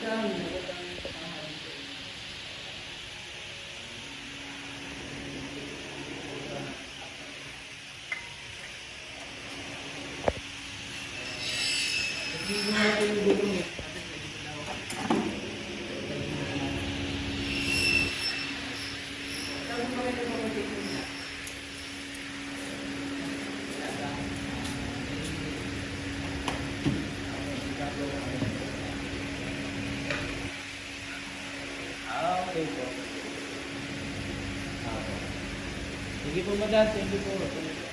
sa amin, magandang tanghali po. Hindi natin yung gulong eh. Kasi pwede ko daw. Sabi mo kayo ng mga picture niya. Okay po. Sige po madam, thank you po.